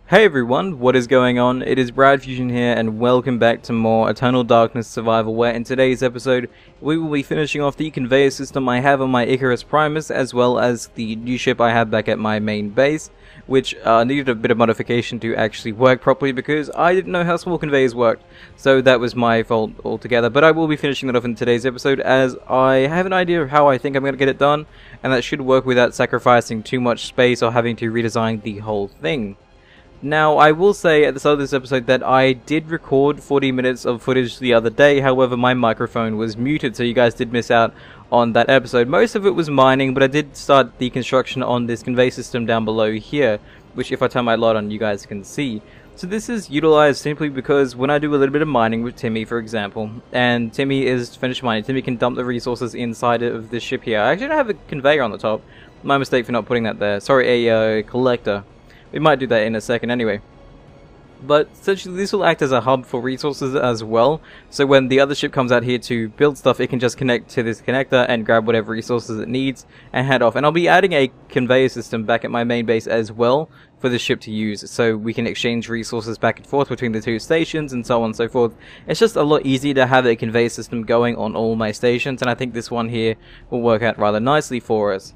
Hey everyone, what is going on? It is BradPhusion here and welcome back to more Eternal Darkness Survival, where in today's episode we will be finishing off the conveyor system I have on my Icarus Primus, as well as the new ship I have back at my main base, which needed a bit of modification to actually work properly because I didn't know how small conveyors worked, so that was my fault altogether. But I will be finishing that off in today's episode, as I have an idea of how I think I'm going to get it done, and that should work without sacrificing too much space or having to redesign the whole thing. Now, I will say at the start of this episode that I did record 40 minutes of footage the other day, however my microphone was muted, so you guys did miss out on that episode. Most of it was mining, but I did start the construction on this conveyor system down below here, which if I turn my light on you guys can see. So this is utilized simply because when I do a little bit of mining with Timmy, for example, and Timmy is finished mining, Timmy can dump the resources inside of this ship here. I actually don't have a conveyor on the top. My mistake for not putting that there. Sorry, a collector. We might do that in a second anyway. But essentially this will act as a hub for resources as well. So when the other ship comes out here to build stuff, it can just connect to this connector and grab whatever resources it needs and head off. And I'll be adding a conveyor system back at my main base as well for the ship to use, so we can exchange resources back and forth between the two stations and so on and so forth. It's just a lot easier to have a conveyor system going on all my stations, and I think this one here will work out rather nicely for us.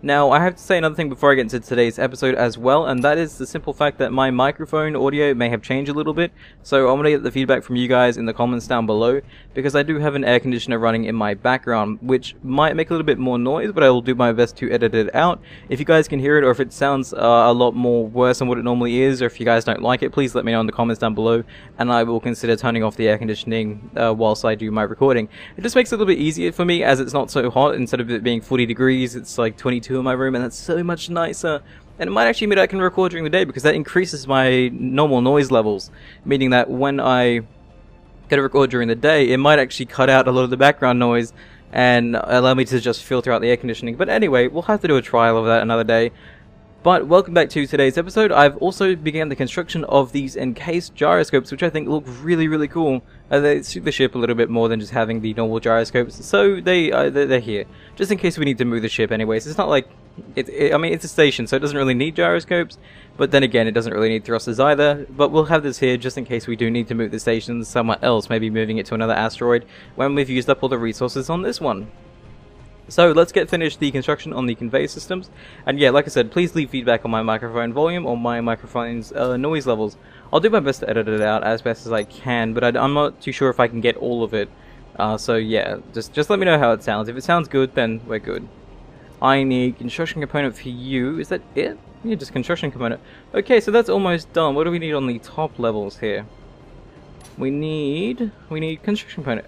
Now, I have to say another thing before I get into today's episode as well, and that is the simple fact that my microphone audio may have changed a little bit, so I'm going to get the feedback from you guys in the comments down below, because I do have an air conditioner running in my background, which might make a little bit more noise, but I will do my best to edit it out. If you guys can hear it, or if it sounds a lot more worse than what it normally is, or if you guys don't like it, please let me know in the comments down below, and I will consider turning off the air conditioning whilst I do my recording. It just makes it a little bit easier for me, as it's not so hot. Instead of it being 40 degrees, it's like 22 in my room, and that's so much nicer. And it might actually mean I can record during the day, because that increases my normal noise levels, meaning that when I get a record during the day, it might actually cut out a lot of the background noise and allow me to just filter out the air conditioning. But anyway, we'll have to do a trial of that another day. But welcome back to today's episode. I've also began the construction of these encased gyroscopes, which I think look really cool. They suit the ship a little bit more than just having the normal gyroscopes, so they're here just in case we need to move the ship. Anyways, it's not like I mean, it's a station, so it doesn't really need gyroscopes. But then again, it doesn't really need thrusters either. But we'll have this here just in case we do need to move the station somewhere else, maybe moving it to another asteroid when we've used up all the resources on this one. So let's get finished the construction on the conveyor systems, and yeah, like I said, please leave feedback on my microphone volume or my microphone's noise levels. I'll do my best to edit it out as best as I can, but I'm not too sure if I can get all of it. So yeah, just let me know how it sounds. If it sounds good, then we're good. I need construction component for you. Is that it? Yeah, just construction component. Okay, so that's almost done. What do we need on the top levels here? We need construction component.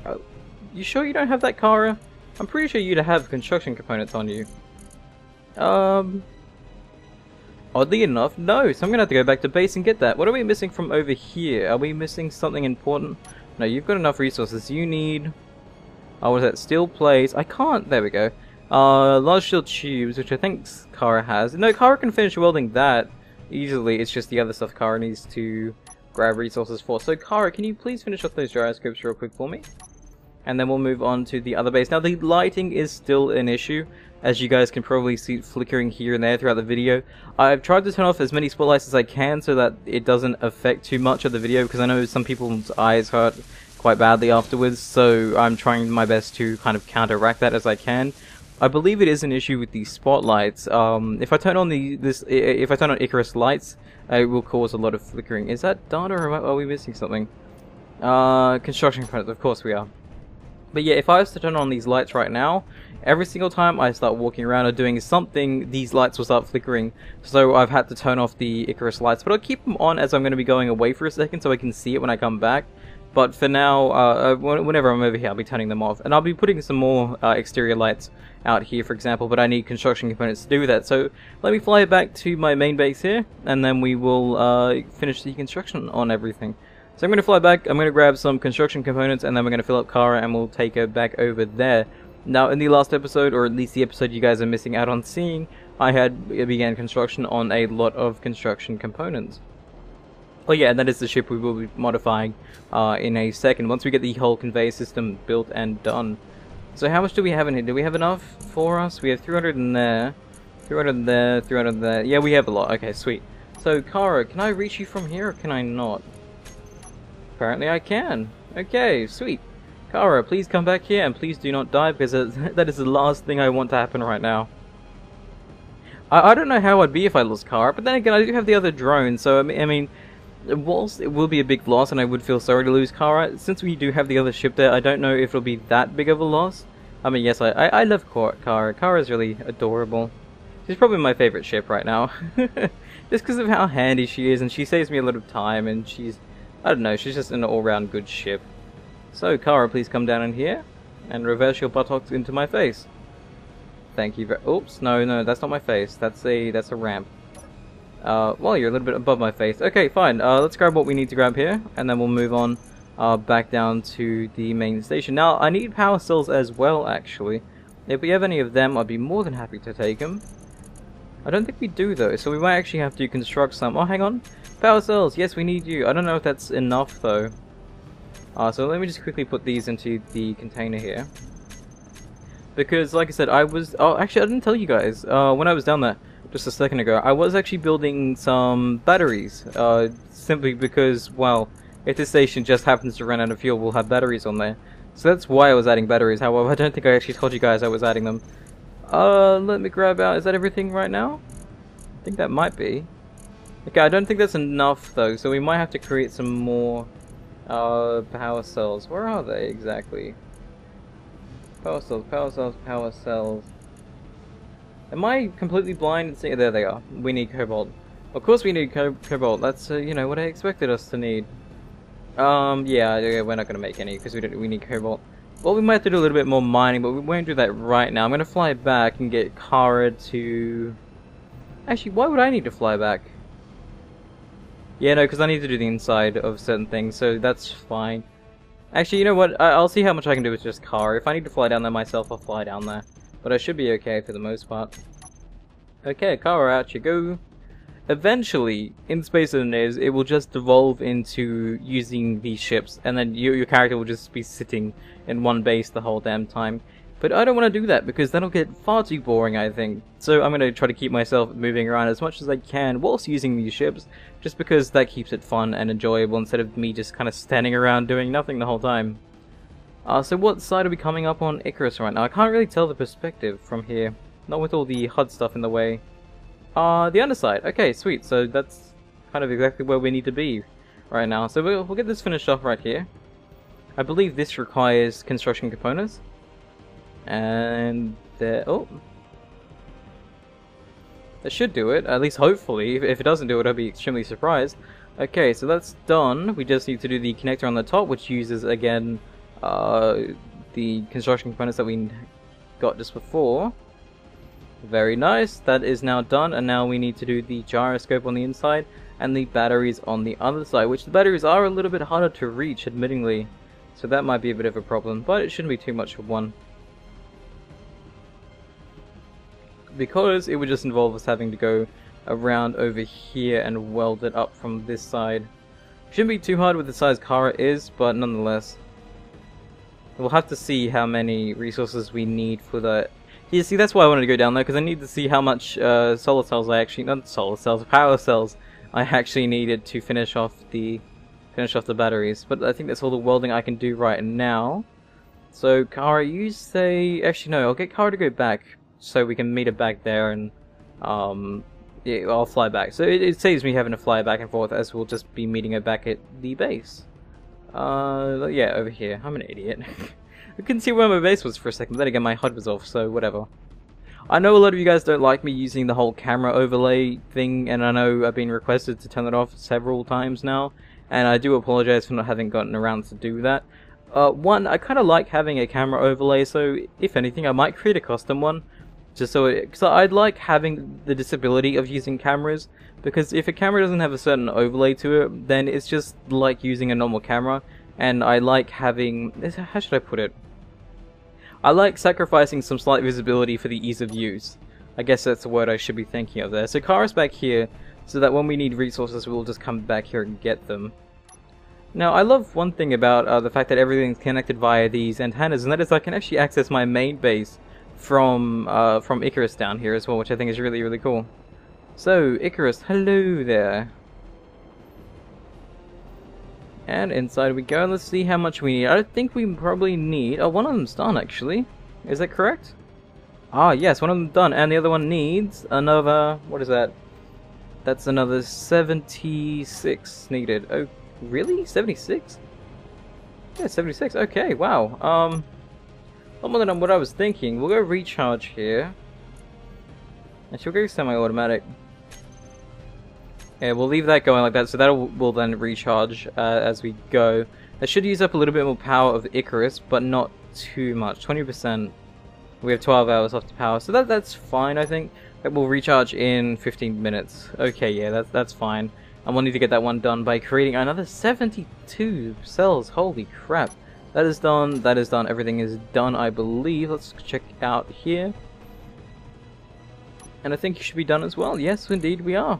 You sure you don't have that, Kara? I'm pretty sure you'd have construction components on you. Oddly enough, no. So I'm gonna have to go back to base and get that. What are we missing from over here? Are we missing something important? No, you've got enough resources. You need... oh, what is that? Steel plates. I can't... there we go. Large steel tubes, which I think Kara has. No, Kara can finish welding that easily. It's just the other stuff Kara needs to grab resources for. So Kara, can you please finish off those gyroscopes real quick for me? And then we'll move on to the other base. Now, the lighting is still an issue, as you guys can probably see flickering here and there throughout the video. I've tried to turn off as many spotlights as I can so that it doesn't affect too much of the video, because I know some people's eyes hurt quite badly afterwards, so I'm trying my best to kind of counteract that as I can. I believe it is an issue with the spotlights. If I turn on if I turn on Icarus lights, it will cause a lot of flickering. Is that done, or are we missing something? Construction components, of course we are. But yeah, if I was to turn on these lights right now, every single time I start walking around or doing something, these lights will start flickering. So I've had to turn off the Icarus lights, but I'll keep them on as I'm going to be going away for a second so I can see it when I come back. But for now, whenever I'm over here, I'll be turning them off. And I'll be putting some more exterior lights out here, for example, but I need construction components to do that. So let me fly back to my main base here, and then we will finish the construction on everything. So I'm going to fly back, I'm going to grab some construction components, and then we're going to fill up Kara, and we'll take her back over there. Now, in the last episode, or at least the episode you guys are missing out on seeing, I began construction on a lot of construction components. Oh yeah, and that is the ship we will be modifying in a second, once we get the whole conveyor system built and done. So how much do we have in here? Do we have enough for us? We have 300 in there, 300 there, 300 there. Yeah, we have a lot. Okay, sweet. So, Kara, can I reach you from here or can I not? Apparently I can. Okay, sweet. Kara, please come back here and please do not die because that is the last thing I want to happen right now. I don't know how I'd be if I lost Kara, but then again I do have the other drone, so I mean, whilst it will be a big loss and I would feel sorry to lose Kara, since we do have the other ship there, I don't know if it'll be that big of a loss. I mean, yes, I love Kara. Kara's really adorable. She's probably my favorite ship right now. Just because of how handy she is, and she saves me a lot of time, and she's, I don't know, she's just an all-round good ship. So, Kara, please come down in here, and reverse your buttocks into my face. Thank you very— oops, no, that's not my face. That's a ramp. Well, you're a little bit above my face. Okay, fine. Let's grab what we need to grab here, and then we'll move on back down to the main station. Now, I need power cells as well, actually. If we have any of them, I'd be more than happy to take them. I don't think we do, though, so we might actually have to construct some. Oh, hang on. Power cells, yes, we need you. I don't know if that's enough, though. So let me just quickly put these into the container here. Because, like I said, oh, actually, I didn't tell you guys. When I was down there just a second ago, I was actually building some batteries. Simply because, well, if this station just happens to run out of fuel, we'll have batteries on there. So that's why I was adding batteries. However, I don't think I actually told you guys I was adding them. Let me grab out— is that everything right now? I think that might be. Okay, I don't think that's enough though, so we might have to create some more power cells. Where are they exactly? Power cells, power cells, power cells. Am I completely blind? There they are. We need cobalt. Of course we need cobalt. That's, you know, what I expected us to need. Yeah, we're not gonna make any because we need cobalt. Well, we might have to do a little bit more mining, but we won't do that right now. I'm gonna fly back and get Kara to— actually, why would I need to fly back? Yeah, no, because I need to do the inside of certain things, so that's fine. Actually, you know what? I'll see how much I can do with just Kara. If I need to fly down there myself, I'll fly down there. But I should be okay for the most part. Okay, Kara, out you go. Eventually, in Space Engineers, it will just devolve into using these ships, and then your character will just be sitting in one base the whole damn time. But I don't want to do that, because that'll get far too boring, I think. So I'm going to try to keep myself moving around as much as I can whilst using these ships, just because that keeps it fun and enjoyable, instead of me just kind of standing around doing nothing the whole time. So what side are we coming up on Icarus right now? I can't really tell the perspective from here, not with all the HUD stuff in the way. The underside. Okay, sweet. So that's kind of exactly where we need to be right now. So we'll get this finished off right here. I believe this requires construction components. And there— oh, that should do it, at least hopefully. If it doesn't do it, I'll be extremely surprised. Okay, so that's done. We just need to do the connector on the top, which uses, again, the construction components that we got just before. Very nice, that is now done, and now we need to do the gyroscope on the inside and the batteries on the other side, which the batteries are a little bit harder to reach, admittingly. So that might be a bit of a problem, but it shouldn't be too much of one. Because it would just involve us having to go around over here and weld it up from this side. Shouldn't be too hard with the size Kara is, but nonetheless. We'll have to see how many resources we need for the— yeah, see, that's why I wanted to go down there, because I need to see how much solar cells I actually— not solar cells, power cells I actually needed to finish off the batteries. But I think that's all the welding I can do right now. So, Kara, you say— actually, no, I'll get Kara to go back, so we can meet her back there, and yeah, I'll fly back. So it saves me having to fly back and forth, as we'll just be meeting her back at the base. Yeah, over here. I'm an idiot. I couldn't see where my base was for a second, but then again my HUD was off, so whatever. I know a lot of you guys don't like me using the whole camera overlay thing, and I know I've been requested to turn it off several times now, and I do apologize for not having gotten around to do that. One, I kind of like having a camera overlay, so if anything I might create a custom one, just so because I'd like having the disability of using cameras, because if a camera doesn't have a certain overlay to it, then it's just like using a normal camera, and I like having— how should I put it? I like sacrificing some slight visibility for the ease of use. I guess that's the word I should be thinking of there. So Kara's back here, so that when we need resources we'll just come back here and get them. Now I love one thing about the fact that everything's connected via these antennas, and that is I can actually access my main base from Icarus down here as well, which I think is really, really cool. So, Icarus, hello there. And inside we go. Let's see how much we need. I think we probably need... Oh, one of them's done, actually. Is that correct? Ah, yes, one of them done. And the other one needs another... What is that? That's another 76 needed. Oh, really? 76? Yeah, 76. Okay, wow. A lot more than what I was thinking. We'll go recharge here. And she'll go semi-automatic. Yeah, we'll leave that going like that, so that will then recharge as we go. That should use up a little bit more power of the Icarus, but not too much. 20%. We have 12 hours left of power, so that's fine, I think. It will recharge in 15 minutes. Okay, yeah, that's fine. And we'll need to get that one done by creating another 72 cells. Holy crap. That is done, everything is done, I believe. Let's check out here. And I think you should be done as well. Yes, indeed we are.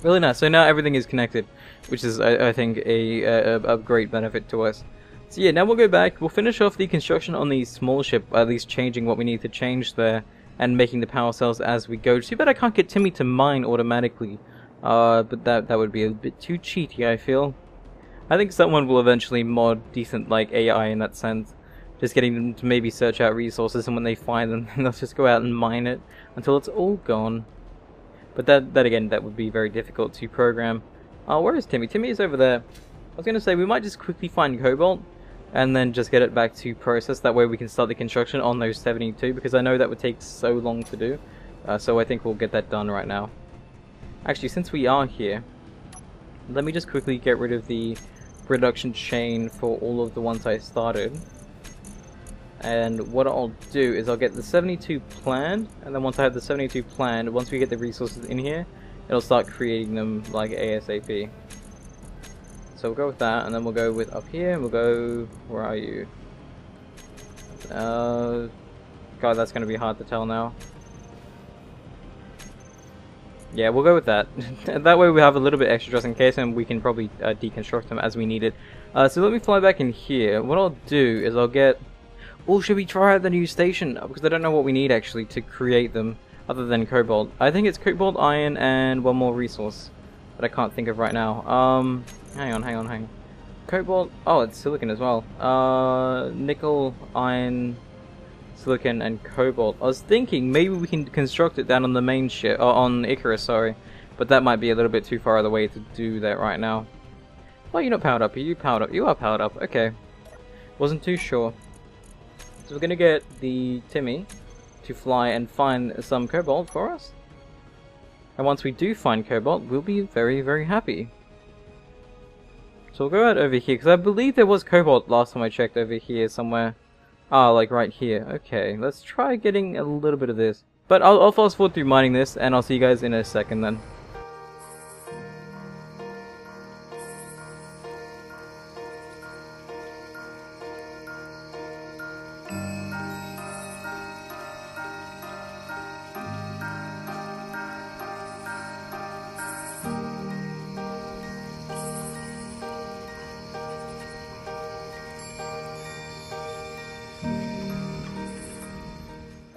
Really nice. So now everything is connected, which is, I think, a great benefit to us. So yeah, now we'll go back. We'll finish off the construction on the small ship, at least changing what we need to change there, and making the power cells as we go. Too bad I can't get Timmy to mine automatically, but that would be a bit too cheaty, I feel. I think someone will eventually mod decent like AI in that sense, just getting them to maybe search out resources, and when they find them, they'll just go out and mine it until it's all gone. But that again, that would be very difficult to program. Where is Timmy? Timmy is over there. I was going to say, we might just quickly find Cobalt, and then just get it back to process. That way we can start the construction on those 72, because I know that would take so long to do. So I think we'll get that done right now. Actually, since we are here, let me just quickly get rid of the production chain for all of the ones I started. And what I'll do is I'll get the 72 planned, and then once I have the 72 planned, once we get the resources in here, it'll start creating them like ASAP. So we'll go with that, and then we'll go with up here, and we'll go... Where are you? God, that's going to be hard to tell now. Yeah, we'll go with that. That way we have a little bit extra just in case, and we can probably deconstruct them as we need it. So let me fly back in here. What I'll do is I'll get... Oh, should we try out the new station? Because I don't know what we need actually to create them other than cobalt. I think it's cobalt, iron, and one more resource that I can't think of right now. Hang on. Cobalt, oh, it's silicon as well. Nickel, iron, silicon, and cobalt. I was thinking maybe we can construct it down on the main ship, or on Icarus, sorry. But that might be a little bit too far away to do that right now. Well, you're not powered up. Are you powered up? You are powered up. Okay. Wasn't too sure. So we're going to get the Timmy to fly and find some cobalt for us. And once we do find cobalt, we'll be very, very happy. So we'll go out over here, because I believe there was cobalt last time I checked over here somewhere. Ah, like right here. Okay, let's try getting a little bit of this. But I'll fast forward through mining this, and I'll see you guys in a second then.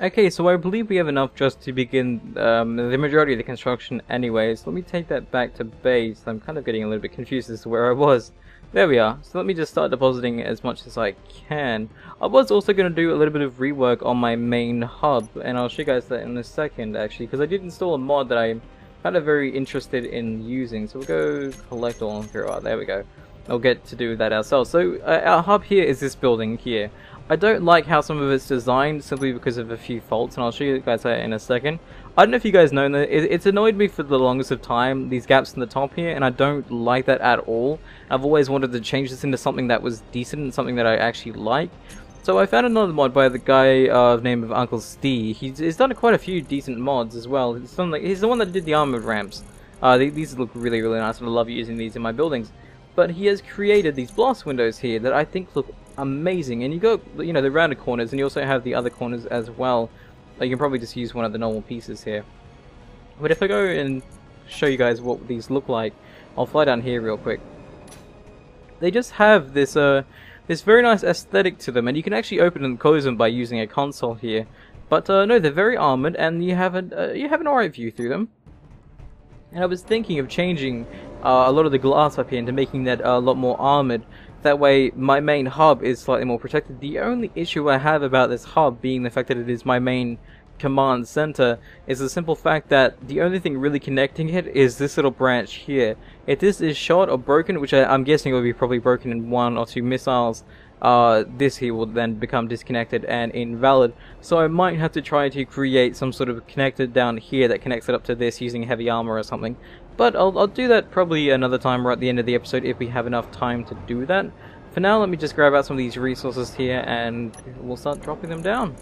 Okay, so I believe we have enough just to begin the majority of the construction anyways. Let me take that back to base. I'm kind of getting a little bit confused as to where I was. There we are. So let me just start depositing as much as I can. I was also going to do a little bit of rework on my main hub, and I'll show you guys that in a second actually, because I did install a mod that I'm kind of very interested in using. So we'll go collect all and figure out. There we go. We'll get to do that ourselves. So our hub here is this building here. I don't like how some of it's designed simply because of a few faults, and I'll show you guys that in a second. I don't know if you guys know that it's annoyed me for the longest of time, these gaps in the top here, and I don't like that at all. I've always wanted to change this into something that was decent and something that I actually like. So I found another mod by the guy of name of Uncle Steve. He's done quite a few decent mods as well. He's the one that did the armored ramps. These look really, really nice, and I love using these in my buildings. But he has created these blast windows here that I think look amazing, and you got, you know, the rounded corners, and you also have the other corners as well. You can probably just use one of the normal pieces here. But if I go and show you guys what these look like, I'll fly down here real quick. They just have this this very nice aesthetic to them, and you can actually open and close them by using a console here. But no, they're very armored, and you have an alright view through them. And I was thinking of changing a lot of the glass up here into making that a lot more armored. That way my main hub is slightly more protected. The only issue I have about this hub being the fact that it is my main command center is the simple fact that the only thing really connecting it is this little branch here. If this is shot or broken, which I'm guessing will be probably broken in 1 or 2 missiles, this here will then become disconnected and invalid. So I might have to try to create some sort of connector down here that connects it up to this using heavy armor or something. But I'll do that probably another time right at the end of the episode if we have enough time to do that. For now, let me just grab out some of these resources here and we'll start dropping them down.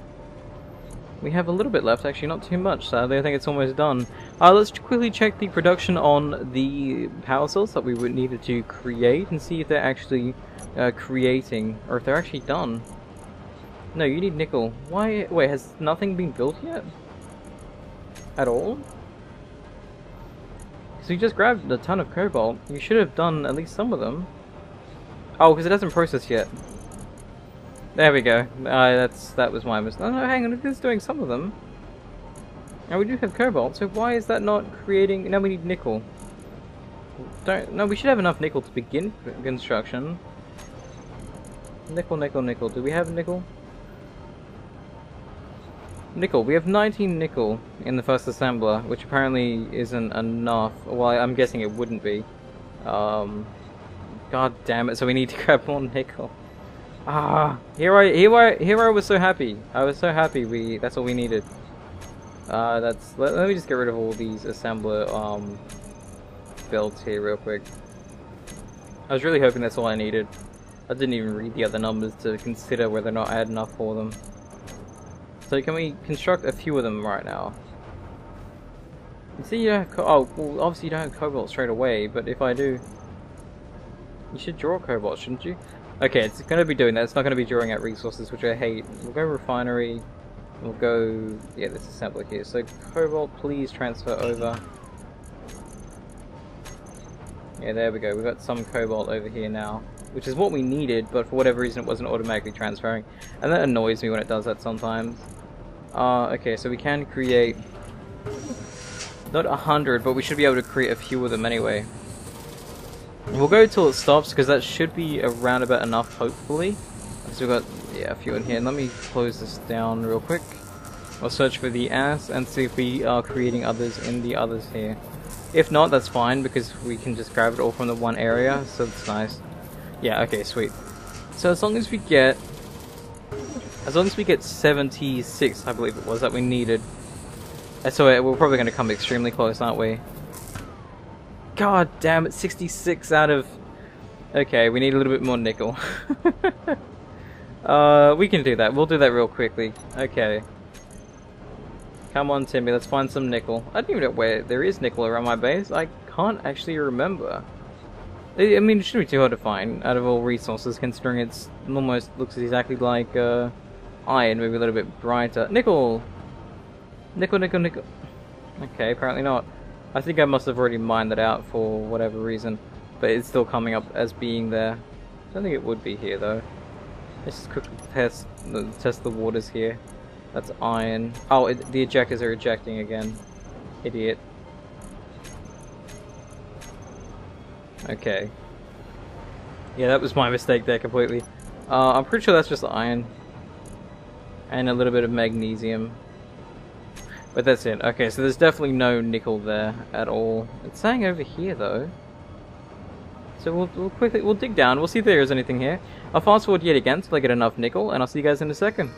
We have a little bit left, actually, not too much, sadly. I think it's almost done. Let's quickly check the production on the power cells that we would needed to create and see if they're actually creating, or if they're actually done. No, you need nickel. Why? Wait, has nothing been built yet? At all? So you just grabbed a ton of cobalt. You should have done at least some of them. Oh, because it hasn't processed yet. There we go. That was my mistake. No, hang on, it is doing some of them. Now we do have cobalt, so why is that not creating? Now we need nickel. No, we should have enough nickel to begin construction. Nickel, nickel, nickel. Do we have nickel? Nickel. We have 19 nickel in the first assembler, which apparently isn't enough. Well, I'm guessing it wouldn't be. God damn it! So we need to grab more nickel. Here I was so happy. I was so happy. That's all we needed. Let me just get rid of all these assembler builds here real quick. I was really hoping that's all I needed. I didn't even read the other numbers to consider whether or not I had enough for them. So can we construct a few of them right now? You see, you don't have well, obviously you don't have cobalt straight away, but if I do, you should draw cobalt, shouldn't you? Okay, it's going to be doing that. It's not going to be drawing out resources, which I hate. We'll go refinery. We'll go, yeah, this assembler here. So cobalt, please transfer over. Yeah, there we go. We've got some cobalt over here now, which is what we needed, but for whatever reason it wasn't automatically transferring. And that annoys me when it does that sometimes. Okay, so we can create, not 100, but we should be able to create a few of them anyway. We'll go till it stops, because that should be around about enough, hopefully. So we've got, yeah, a few in here. Let me close this down real quick. I'll search for the ass and see if we are creating others in the others here. If not, that's fine, because we can just grab it all from the one area, so it's nice. Yeah, okay, sweet. So as long as we get 76, I believe it was, that we needed. So we're probably going to come extremely close, aren't we? God damn it, 66 out of... Okay, we need a little bit more nickel. We can do that. We'll do that real quickly. Okay. Come on, Timmy, let's find some nickel. I don't even know where there is nickel around my base. I can't actually remember. I mean, it shouldn't be too hard to find out of all resources, considering it's almost looks exactly like iron, maybe a little bit brighter. Nickel! Nickel, nickel, nickel. Okay, apparently not. I think I must have already mined that out for whatever reason, but it's still coming up as being there. I don't think it would be here though. Let's just quickly test the waters here. That's iron. Oh, the ejectors are ejecting again. Idiot. Okay. Yeah, that was my mistake there completely. I'm pretty sure that's just iron. And a little bit of magnesium. But that's it. Okay, so there's definitely no nickel there at all. It's saying over here though. So we'll dig down. We'll see if there is anything here. I'll fast forward yet again till I get enough nickel, and I'll see you guys in a second.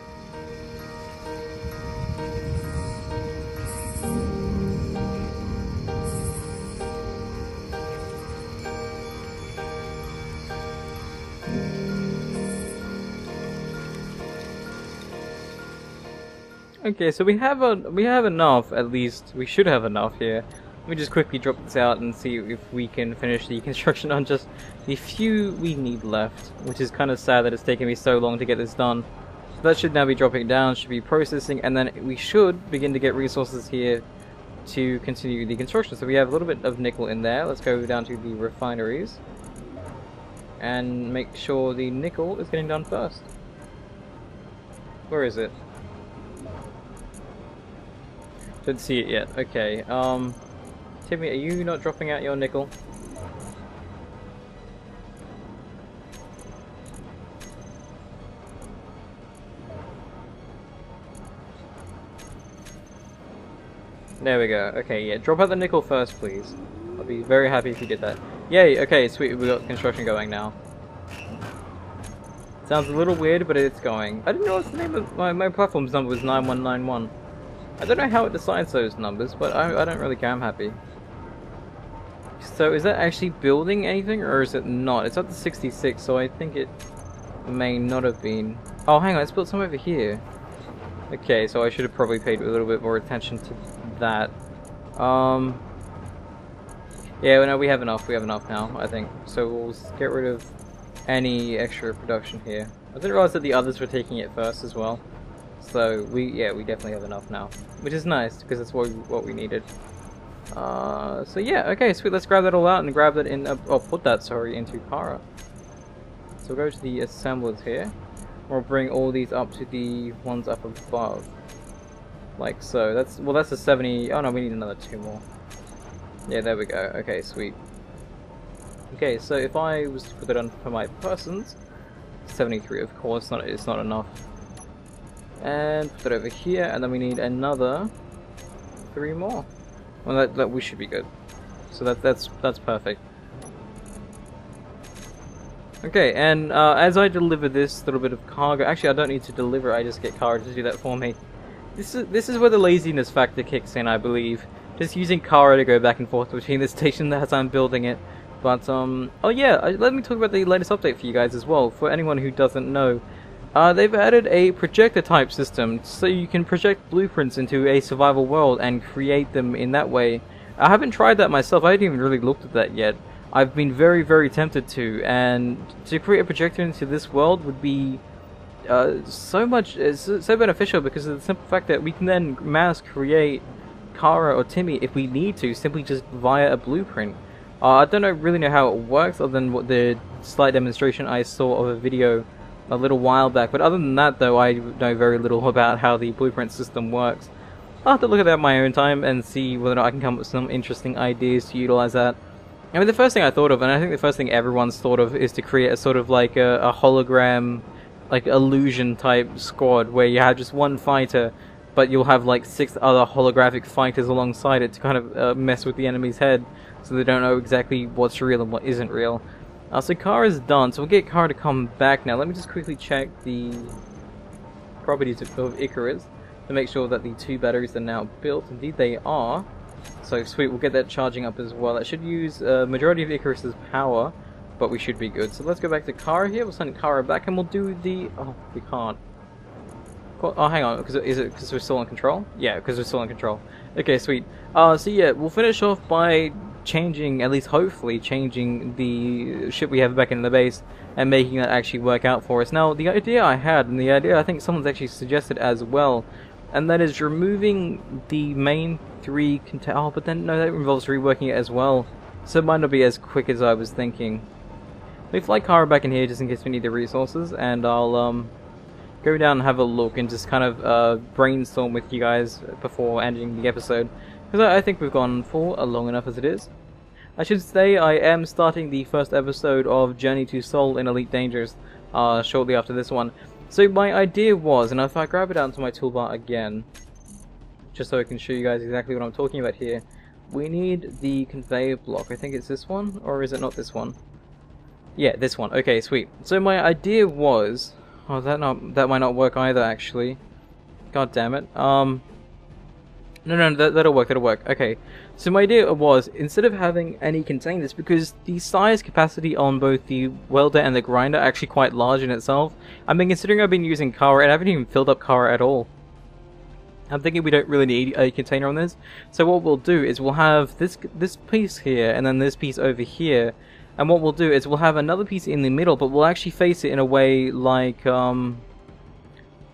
Okay, so we have enough, at least. We should have enough here. Let me just quickly drop this out and see if we can finish the construction on just the few we need left, which is kind of sad that it's taken me so long to get this done. So that should now be dropping down, should be processing, and then we should begin to get resources here to continue the construction. So we have a little bit of nickel in there. Let's go down to the refineries and make sure the nickel is getting done first. Where is it? Didn't see it yet. Okay. Timmy, are you not dropping out your nickel? There we go. Okay, yeah, drop out the nickel first, please. I'll be very happy if you did that. Yay, okay, sweet, we got construction going now. Sounds a little weird, but it's going. I didn't know what the name of my platform's number was 9191. I don't know how it decides those numbers, but I don't really care, I'm happy. So is that actually building anything, or is it not? It's up to 66, so I think it may not have been. Oh, hang on, let's build some over here. Okay, so I should have probably paid a little bit more attention to that. Yeah, well, no, we have enough now, I think. So we'll get rid of any extra production here. I didn't realize that the others were taking it first as well. So we definitely have enough now, which is nice because that's what we needed. So yeah, okay, sweet. Let's grab that all out and grab that in. Put that into Kara. So we'll go to the assemblers here. We'll bring all these up to the ones up above, like so. That's a 70. Oh no, we need another 2 more. Yeah, there we go. Okay, sweet. Okay, so if I was to put that on for my persons, 73, of course, it's not enough. And put it over here, and then we need another 3 more. Well, that we should be good. So that's perfect. Okay, and as I deliver this little bit of cargo, actually I don't need to deliver. I just get Kara to do that for me. This is where the laziness factor kicks in, I believe. Just using Kara to go back and forth between the station as I'm building it. But oh yeah, let me talk about the latest update for you guys as well. For anyone who doesn't know. They've added a projector type system, so you can project blueprints into a survival world and create them in that way. I haven't tried that myself, I haven't even really looked at that yet. I've been very, very tempted to, and to create a projector into this world would be so beneficial because of the simple fact that we can then mass create Kara or Timmy if we need to, simply just via a blueprint. I don't really know how it works other than what the slight demonstration I saw of a video a little while back, but other than that though, I know very little about how the blueprint system works. I'll have to look at that at my own time and see whether or not I can come up with some interesting ideas to utilize that. I mean, the first thing I thought of, and I think the first thing everyone's thought of, is to create a sort of like a hologram, like illusion type squad, where you have just one fighter, but you'll have like 6 other holographic fighters alongside it to kind of mess with the enemy's head, so they don't know exactly what's real and what isn't real. So Kara's done, so we'll get Kara to come back now. Let me just quickly check the properties of Icarus to make sure that the 2 batteries are now built. Indeed they are. So sweet, we'll get that charging up as well. That should use a majority of Icarus's power, but we should be good. So let's go back to Kara here. We'll send Kara back and we'll do the... Oh, we can't. Oh, hang on, is it because we're still in control? Yeah, because we're still in control. Okay, sweet. So yeah, we'll finish off by changing, at least hopefully changing the ship we have back in the base and making that actually work out for us. Now, the idea I had, and the idea I think someone's actually suggested as well, and that is removing the main 3 oh, but then, no, that involves reworking it as well, so it might not be as quick as I was thinking. Let me fly Kara back in here just in case we need the resources, and I'll go down and have a look and just kind of brainstorm with you guys before ending the episode, because I think we've gone for long enough as it is. I should say I am starting the first episode of Journey to Seoul in Elite Dangerous shortly after this one. So my idea was, and if I grab it out into my toolbar again, just so I can show you guys exactly what I'm talking about here, we need the conveyor block. I think it's this one, or is it not this one? Yeah, this one. Okay, sweet. So my idea was... Oh, that might not work either, actually. God damn it. No, that'll work, Okay, so my idea was, instead of having any containers, because the size capacity on both the welder and the grinder are actually quite large in itself, I've been using Kara, and I haven't even filled up Kara at all. I'm thinking we don't really need a container on this, so what we'll do is we'll have this piece here, and then this piece over here, and what we'll do is we'll have another piece in the middle, but we'll actually face it in a way like, how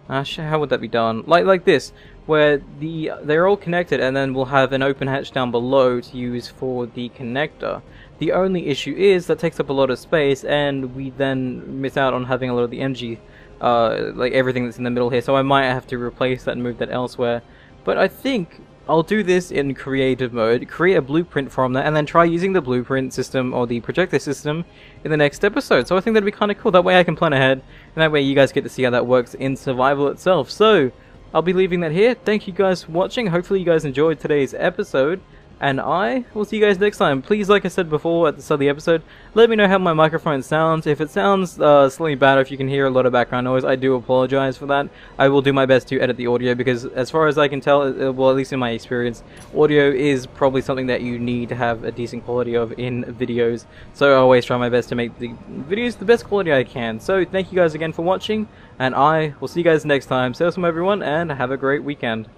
would that be done? Like this, where they're all connected, and then we'll have an open hatch down below to use for the connector. The only issue is that takes up a lot of space, and we then miss out on having a lot of the energy, like everything that's in the middle here, so I might have to replace that and move that elsewhere. But I think I'll do this in creative mode, create a blueprint from that, and then try using the blueprint system or the projector system in the next episode. So I think that'd be kind of cool. That way I can plan ahead, and that way you guys get to see how that works in survival itself. So I'll be leaving that here. Thank you guys for watching. Hopefully you guys enjoyed today's episode, and I will see you guys next time. Please, like I said before at the start of the episode, let me know how my microphone sounds. If it sounds slightly bad, or if you can hear a lot of background noise, I do apologize for that. I will do my best to edit the audio, because as far as I can tell, well, at least in my experience, audio is probably something that you need to have a decent quality of in videos. So I always try my best to make the videos the best quality I can. So thank you guys again for watching, and I will see you guys next time. Stay awesome everyone, and have a great weekend.